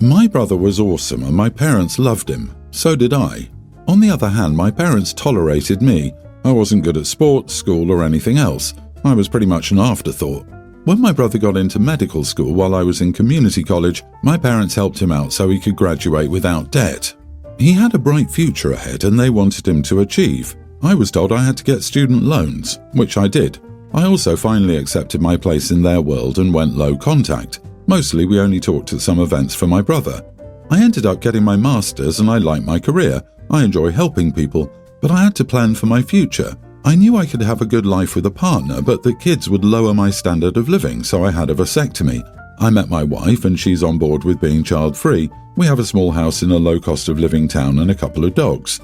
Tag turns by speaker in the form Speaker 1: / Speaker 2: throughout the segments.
Speaker 1: My brother was awesome and my parents loved him. So did I. On the other hand, my parents tolerated me. I wasn't good at sports, school or anything else. I was pretty much an afterthought. When my brother got into medical school while I was in community college, my parents helped him out so he could graduate without debt. He had a bright future ahead and they wanted him to achieve. I was told I had to get student loans, which I did. I also finally accepted my place in their world and went low contact. Mostly we only talked at some events for my brother. I ended up getting my master's and I like my career. I enjoy helping people, but I had to plan for my future. I knew I could have a good life with a partner, but that kids would lower my standard of living, so I had a vasectomy. I met my wife and she's on board with being child-free. We have a small house in a low-cost-of-living town and a couple of dogs.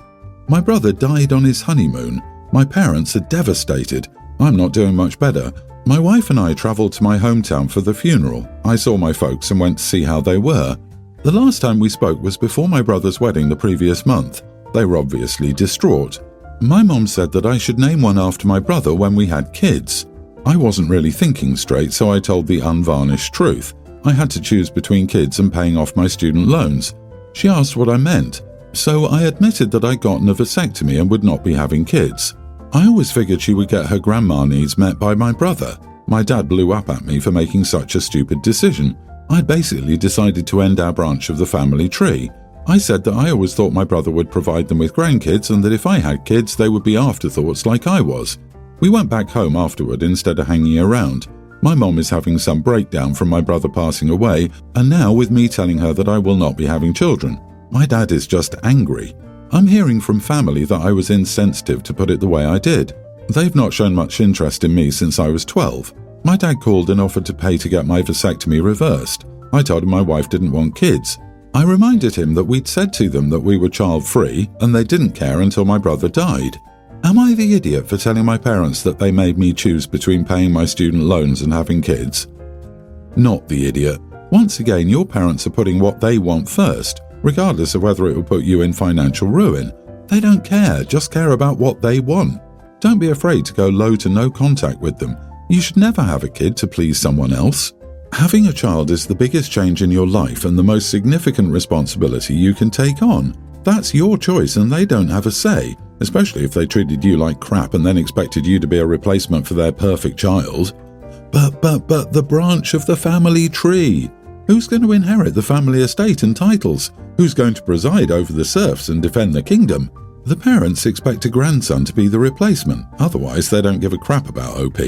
Speaker 1: My brother died on his honeymoon. My parents are devastated. I'm not doing much better. My wife and I travelled to my hometown for the funeral. I saw my folks and went to see how they were. The last time we spoke was before my brother's wedding the previous month. They were obviously distraught. My mom said that I should name one after my brother when we had kids. I wasn't really thinking straight, so I told the unvarnished truth. I had to choose between kids and paying off my student loans. She asked what I meant, so I admitted that I'd gotten a vasectomy and would not be having kids. I always figured she would get her grandma needs met by my brother. My dad blew up at me for making such a stupid decision. I'd basically decided to end our branch of the family tree. I said that I always thought my brother would provide them with grandkids and that if I had kids they would be afterthoughts like I was. We went back home afterward instead of hanging around. My mom is having some breakdown from my brother passing away, and now with me telling her that I will not be having children. My dad is just angry. I'm hearing from family that I was insensitive to put it the way I did. They've not shown much interest in me since I was 12. My dad called and offered to pay to get my vasectomy reversed. I told him my wife didn't want kids. I reminded him that we'd said to them that we were child-free and they didn't care until my brother died. Am I the idiot for telling my parents that they made me choose between paying my student loans and having kids? Not the idiot. Once again, your parents are putting what they want first, regardless of whether it will put you in financial ruin. They don't care, just care about what they want. Don't be afraid to go low to no contact with them. You should never have a kid to please someone else. Having a child is the biggest change in your life and the most significant responsibility you can take on. That's your choice and they don't have a say, especially if they treated you like crap and then expected you to be a replacement for their perfect child. But the branch of the family tree. Who's going to inherit the family estate and titles? Who's going to preside over the serfs and defend the kingdom? The parents expect a grandson to be the replacement, otherwise they don't give a crap about OP.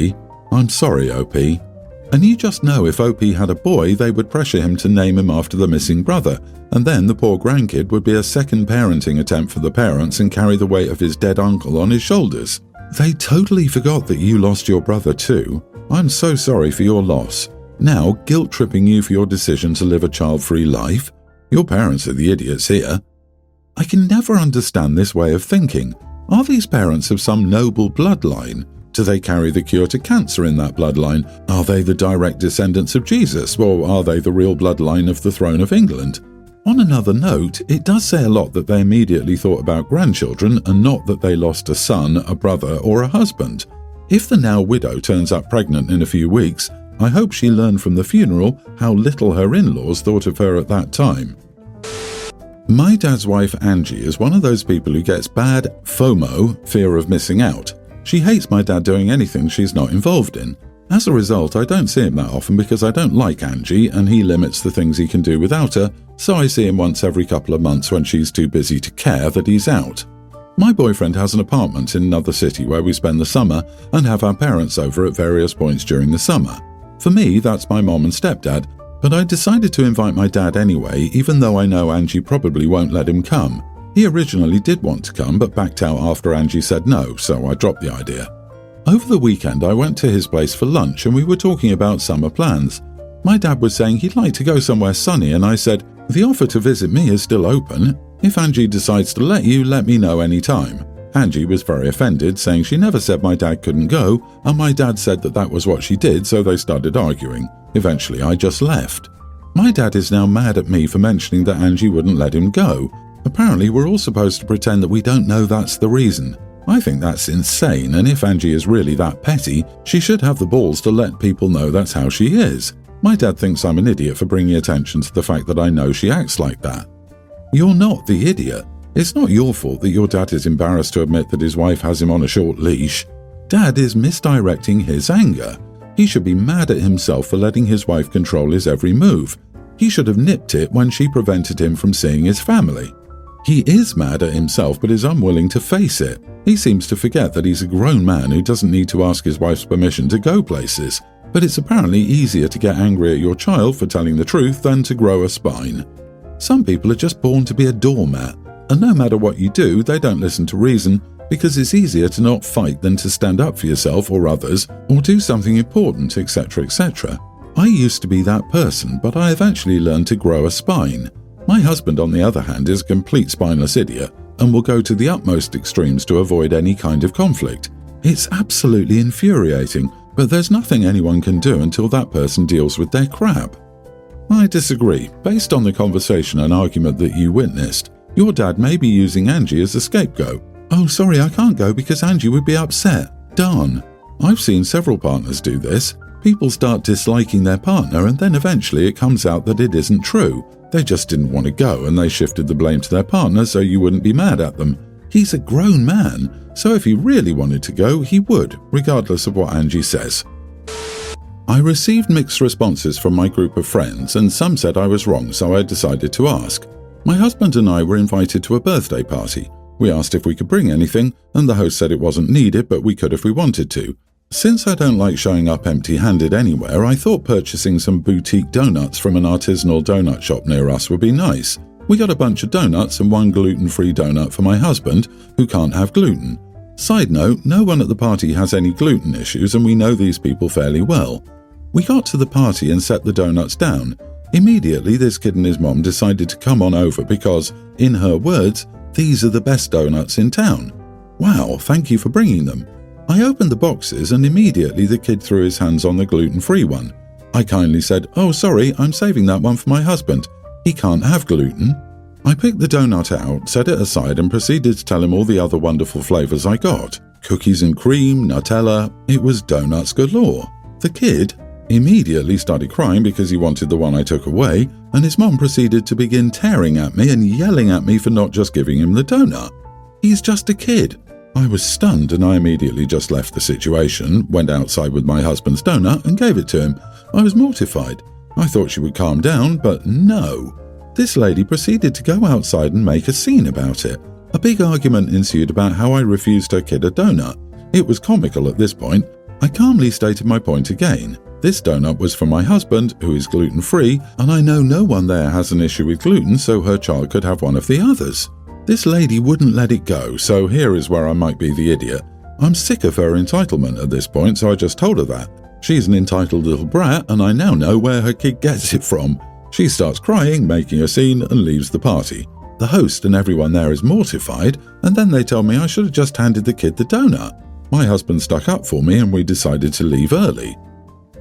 Speaker 1: I'm sorry, OP. And you just know if OP had a boy, they would pressure him to name him after the missing brother, and then the poor grandkid would be a second parenting attempt for the parents and carry the weight of his dead uncle on his shoulders. They totally forgot that you lost your brother too. I'm so sorry for your loss. Now, guilt-tripping you for your decision to live a child-free life? Your parents are the idiots here. I can never understand this way of thinking. Are these parents of some noble bloodline? Do they carry the cure to cancer in that bloodline? Are they the direct descendants of Jesus, or are they the real bloodline of the throne of England? On another note, it does say a lot that they immediately thought about grandchildren and not that they lost a son, a brother, or a husband. If the now widow turns up pregnant in a few weeks, I hope she learned from the funeral how little her in-laws thought of her at that time. My dad's wife Angie is one of those people who gets bad FOMO, fear of missing out. She hates my dad doing anything she's not involved in. As a result, I don't see him that often because I don't like Angie and he limits the things he can do without her, so I see him once every couple of months when she's too busy to care that he's out. My boyfriend has an apartment in another city where we spend the summer and have our parents over at various points during the summer. For me, that's my mom and stepdad, but I decided to invite my dad anyway, even though I know Angie probably won't let him come. He originally did want to come but backed out after Angie said no, so I dropped the idea. Over the weekend I went to his place for lunch and we were talking about summer plans. My dad was saying he'd like to go somewhere sunny and I said, the offer to visit me is still open. If Angie decides to let you, let me know any time. Angie was very offended, saying she never said my dad couldn't go, and my dad said that that was what she did, so they started arguing. Eventually I just left. My dad is now mad at me for mentioning that Angie wouldn't let him go. Apparently we're all supposed to pretend that we don't know that's the reason. I think that's insane, and if Angie is really that petty, she should have the balls to let people know that's how she is. My dad thinks I'm an idiot for bringing attention to the fact that I know she acts like that. You're not the idiot. It's not your fault that your dad is embarrassed to admit that his wife has him on a short leash. Dad is misdirecting his anger. He should be mad at himself for letting his wife control his every move. He should have nipped it when she prevented him from seeing his family. He is mad at himself but is unwilling to face it. He seems to forget that he's a grown man who doesn't need to ask his wife's permission to go places. But it's apparently easier to get angry at your child for telling the truth than to grow a spine. Some people are just born to be a doormat, and no matter what you do, they don't listen to reason because it's easier to not fight than to stand up for yourself or others or do something important, etc., etc. I used to be that person, but I eventually learned to grow a spine. My husband, on the other hand, is a complete spineless idiot and will go to the utmost extremes to avoid any kind of conflict. It's absolutely infuriating, but there's nothing anyone can do until that person deals with their crap. I disagree. Based on the conversation and argument that you witnessed, your dad may be using Angie as a scapegoat. Oh, sorry, I can't go because Angie would be upset. Darn. I've seen several partners do this. People start disliking their partner and then eventually it comes out that it isn't true. They just didn't want to go and they shifted the blame to their partner so you wouldn't be mad at them. He's a grown man, so if he really wanted to go, he would, regardless of what Angie says. I received mixed responses from my group of friends and some said I was wrong, so I decided to ask. My husband and I were invited to a birthday party. We asked if we could bring anything and the host said it wasn't needed but we could if we wanted to. Since I don't like showing up empty-handed anywhere, I thought purchasing some boutique donuts from an artisanal donut shop near us would be nice. We got a bunch of donuts and one gluten-free donut for my husband, who can't have gluten. Side note, no one at the party has any gluten issues and we know these people fairly well. We got to the party and set the donuts down. Immediately, this kid and his mom decided to come on over because, in her words, these are the best donuts in town. Wow, thank you for bringing them. I opened the boxes and immediately the kid threw his hands on the gluten-free one. I kindly said, "Oh, sorry, I'm saving that one for my husband. He can't have gluten." I picked the donut out, set it aside and proceeded to tell him all the other wonderful flavors I got. Cookies and cream, Nutella, it was donuts galore. The kid immediately started crying because he wanted the one I took away, and his mom proceeded to begin tearing at me and yelling at me for not just giving him the donut. He's just a kid. I was stunned and I immediately just left the situation, went outside with my husband's donut and gave it to him. I was mortified. I thought she would calm down, but no. This lady proceeded to go outside and make a scene about it. A big argument ensued about how I refused her kid a donut. It was comical at this point. I calmly stated my point again. This donut was for my husband, who is gluten-free, and I know no one there has an issue with gluten, so her child could have one of the others. This lady wouldn't let it go, so here is where I might be the idiot. I'm sick of her entitlement at this point, so I just told her that. She's an entitled little brat, and I now know where her kid gets it from. She starts crying, making a scene, and leaves the party. The host and everyone there is mortified, and then they tell me I should have just handed the kid the donut. My husband stuck up for me and we decided to leave early.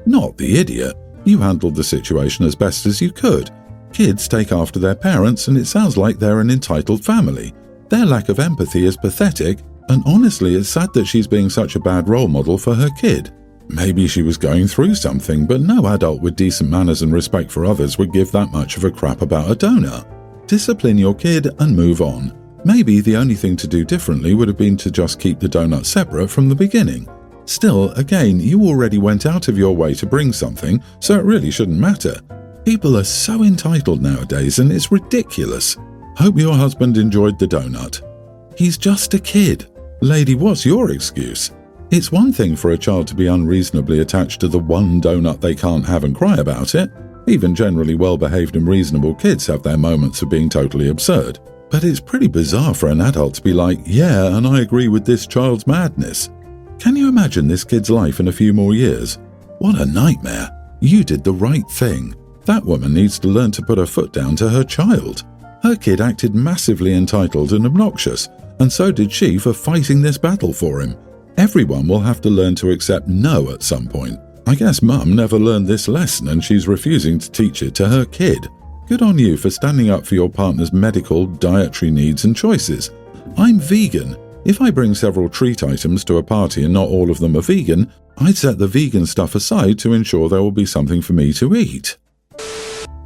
Speaker 1: Not the idiot. You handled the situation as best as you could. Kids take after their parents and it sounds like they're an entitled family. Their lack of empathy is pathetic, and honestly it's sad that she's being such a bad role model for her kid. Maybe she was going through something, but no adult with decent manners and respect for others would give that much of a crap about a donut. Discipline your kid and move on. Maybe the only thing to do differently would have been to just keep the donut separate from the beginning. Still, again, you already went out of your way to bring something, so it really shouldn't matter. People are so entitled nowadays and it's ridiculous. Hope your husband enjoyed the donut. He's just a kid. Lady, what's your excuse? It's one thing for a child to be unreasonably attached to the one donut they can't have and cry about it. Even generally well-behaved and reasonable kids have their moments of being totally absurd. But it's pretty bizarre for an adult to be like, yeah, and I agree with this child's madness. Can you imagine this kid's life in a few more years? What a nightmare. You did the right thing. That woman needs to learn to put her foot down to her child. Her kid acted massively entitled and obnoxious, and so did she for fighting this battle for him. Everyone will have to learn to accept no at some point. I guess Mum never learned this lesson and she's refusing to teach it to her kid. Good on you for standing up for your partner's medical, dietary needs and choices. I'm vegan. If I bring several treat items to a party and not all of them are vegan, I'd set the vegan stuff aside to ensure there will be something for me to eat.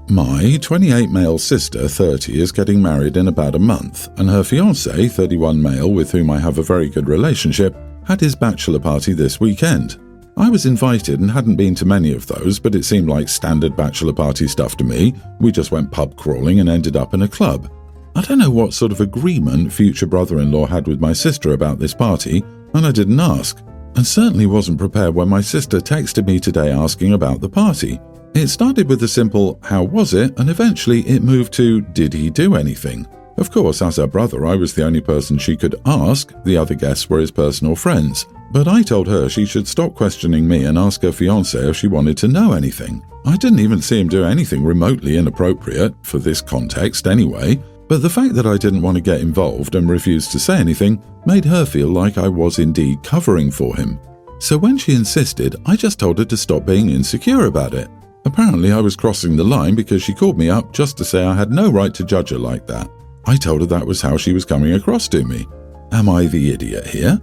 Speaker 1: My 28 male sister, 30, is getting married in about a month, and her fiancé, 31 male, with whom I have a very good relationship, had his bachelor party this weekend. I was invited and hadn't been to many of those, but it seemed like standard bachelor party stuff to me. We just went pub crawling and ended up in a club. I don't know what sort of agreement future brother-in-law had with my sister about this party, and I didn't ask, and certainly wasn't prepared when my sister texted me today asking about the party. It started with a simple, "How was it?" and eventually it moved to, "Did he do anything?" Of course, as her brother, I was the only person she could ask. The other guests were his personal friends. But I told her she should stop questioning me and ask her fiancé if she wanted to know anything. I didn't even see him do anything remotely inappropriate, for this context anyway, but the fact that I didn't want to get involved and refused to say anything made her feel like I was indeed covering for him. So when she insisted, I just told her to stop being insecure about it. Apparently I was crossing the line because she called me up just to say I had no right to judge her like that. I told her that was how she was coming across to me. Am I the idiot here?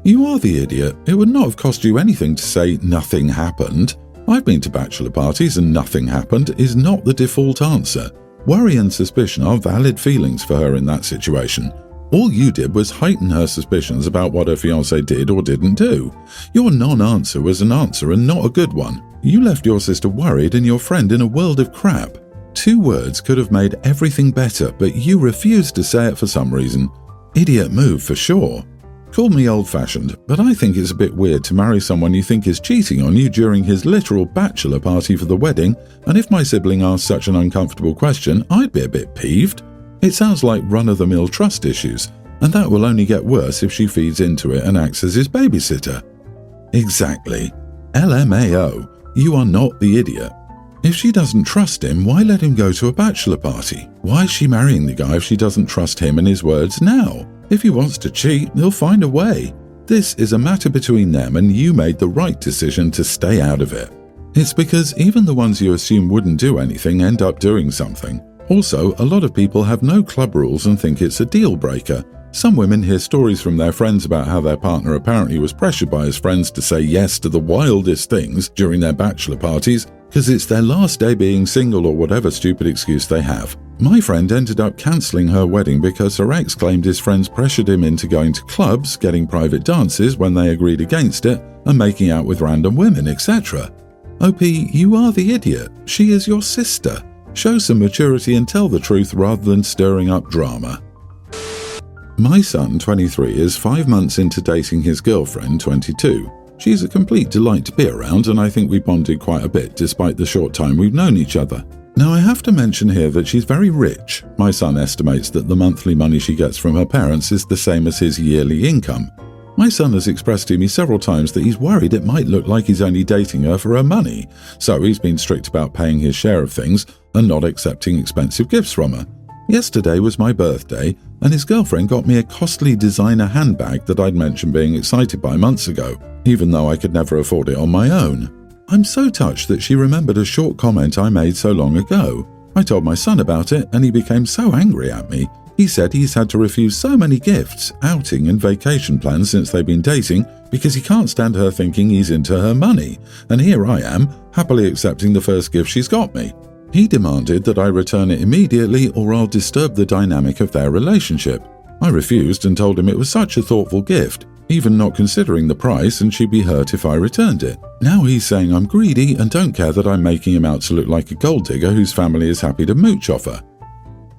Speaker 1: You are the idiot. It would not have cost you anything to say nothing happened. I've been to bachelor parties and nothing happened is not the default answer. Worry and suspicion are valid feelings for her in that situation. All you did was heighten her suspicions about what her fiancé did or didn't do. Your non-answer was an answer and not a good one. You left your sister worried and your friend in a world of crap. 2 words could have made everything better, but you refused to say it for some reason. Idiot move for sure. Call me old-fashioned, but I think it's a bit weird to marry someone you think is cheating on you during his literal bachelor party for the wedding, and if my sibling asked such an uncomfortable question, I'd be a bit peeved. It sounds like run-of-the-mill trust issues, and that will only get worse if she feeds into it and acts as his babysitter. Exactly. LMAO, you are not the idiot. If she doesn't trust him, why let him go to a bachelor party? Why is she marrying the guy if she doesn't trust him and his words now? If he wants to cheat, he'll find a way. This is a matter between them and you made the right decision to stay out of it. It's because even the ones you assume wouldn't do anything end up doing something. Also, a lot of people have no club rules and think it's a deal breaker. Some women hear stories from their friends about how their partner apparently was pressured by his friends to say yes to the wildest things during their bachelor parties because it's their last day being single or whatever stupid excuse they have. My friend ended up cancelling her wedding because her ex claimed his friends pressured him into going to clubs, getting private dances when they agreed against it, and making out with random women, etc. OP, you are the idiot. She is your sister. Show some maturity and tell the truth rather than stirring up drama. My son, 23, is 5 months into dating his girlfriend, 22. She's a complete delight to be around, and I think we bonded quite a bit despite the short time we've known each other. Now, I have to mention here that she's very rich. My son estimates that the monthly money she gets from her parents is the same as his yearly income. My son has expressed to me several times that he's worried it might look like he's only dating her for her money, so he's been strict about paying his share of things and not accepting expensive gifts from her. Yesterday was my birthday, and his girlfriend got me a costly designer handbag that I'd mentioned being excited by months ago, even though I could never afford it on my own. I'm so touched that she remembered a short comment I made so long ago. I told my son about it, and he became so angry at me. He said he's had to refuse so many gifts, outing and vacation plans since they've been dating because he can't stand her thinking he's into her money, and here I am, happily accepting the first gift she's got me. He demanded that I return it immediately or I'll disturb the dynamic of their relationship. I refused and told him it was such a thoughtful gift, even not considering the price, and she'd be hurt if I returned it. Now he's saying I'm greedy and don't care that I'm making him out to look like a gold digger whose family is happy to mooch off her.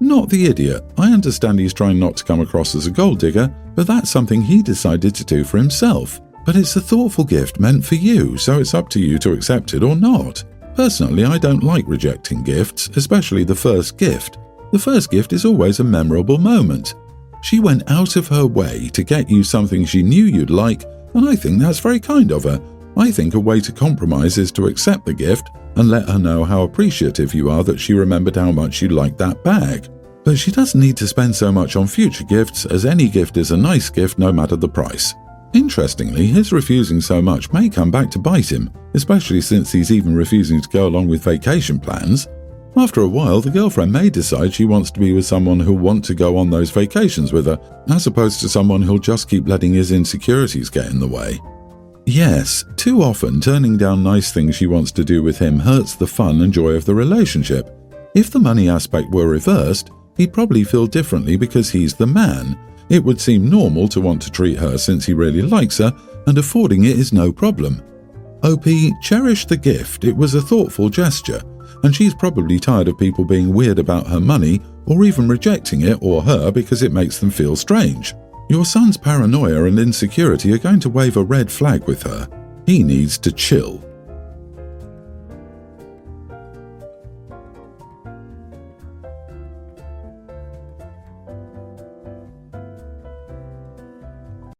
Speaker 1: Not the idiot. I understand he's trying not to come across as a gold digger, but that's something he decided to do for himself. But it's a thoughtful gift meant for you, so it's up to you to accept it or not. Personally, I don't like rejecting gifts, especially the first gift. The first gift is always a memorable moment. She went out of her way to get you something she knew you'd like, and I think that's very kind of her. I think a way to compromise is to accept the gift and let her know how appreciative you are that she remembered how much you liked that bag. But she doesn't need to spend so much on future gifts, as any gift is a nice gift no matter the price. Interestingly, his refusing so much may come back to bite him, especially since he's even refusing to go along with vacation plans. After a while, the girlfriend may decide she wants to be with someone who'll want to go on those vacations with her, as opposed to someone who'll just keep letting his insecurities get in the way. Yes, too often turning down nice things she wants to do with him hurts the fun and joy of the relationship. If the money aspect were reversed, he'd probably feel differently because he's the man. It would seem normal to want to treat her since he really likes her, and affording it is no problem. OP, cherish the gift. It was a thoughtful gesture, and she's probably tired of people being weird about her money or even rejecting it or her because it makes them feel strange. Your son's paranoia and insecurity are going to wave a red flag with her. He needs to chill.